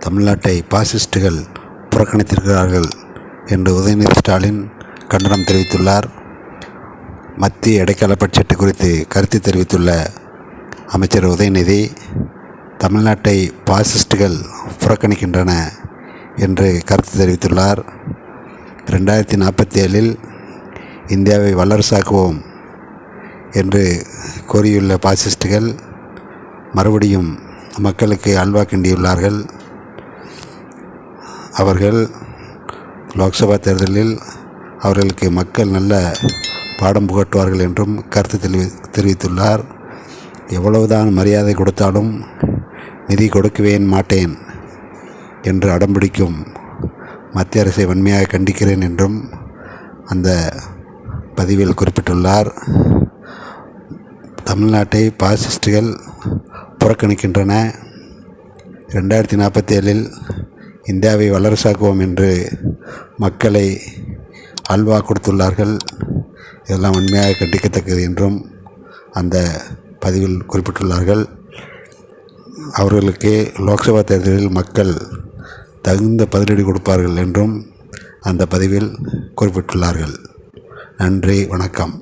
தமிழ்நாட்டை பாசிஸ்டுகள் புறக்கணித்திருக்கிறார்கள் என்று உதயநிதி ஸ்டாலின் கண்டனம் தெரிவித்துள்ளார். மத்திய இடைக்கால பட்ஜெட் குறித்து கருத்து தெரிவித்துள்ள அமைச்சர் உதயநிதி, தமிழ்நாட்டை பாசிஸ்டுகள் புறக்கணிக்கின்றன என்று கருத்து தெரிவித்துள்ளார். 2047 இந்தியாவை வல்லரசாக்குவோம் என்று கோரியுள்ள பாசிஸ்டுகள் மறுபடியும் மக்களுக்கு அல்வா கிண்டியுள்ளார்கள். அவர்கள் லோக்சபா தேர்தலில் அவர்களுக்கு மக்கள் நல்ல பாடம் புகட்டுவார்கள் என்றும் கருத்து தெரிவித்துள்ளார். எவ்வளவுதான் மரியாதை கொடுத்தாலும் நிதி கொடுக்கவே மாட்டேன் என்று அடம்பிடிக்கும் மத்திய அரசை வன்மையாக கண்டிக்கிறேன் என்றும் அந்த பதிவில் குறிப்பிட்டுள்ளார். தமிழ்நாட்டை பாசிஸ்டுகள் புறக்கணிக்கின்றன. 2047 இந்தியாவை வல்லரசாக்குவோம் என்று மக்களை அல்வா கொடுத்துள்ளார்கள். இதெல்லாம் உண்மையாக கண்டிக்கத்தக்கது என்றும் அந்த பதிவில் குறிப்பிட்டுள்ளார்கள். அவர்களுக்கு லோக்சபா தேர்தலில் மக்கள் தகுந்த பதிலடி கொடுப்பார்கள் என்றும் அந்த பதிவில் குறிப்பிட்டுள்ளார்கள். நன்றி, வணக்கம்.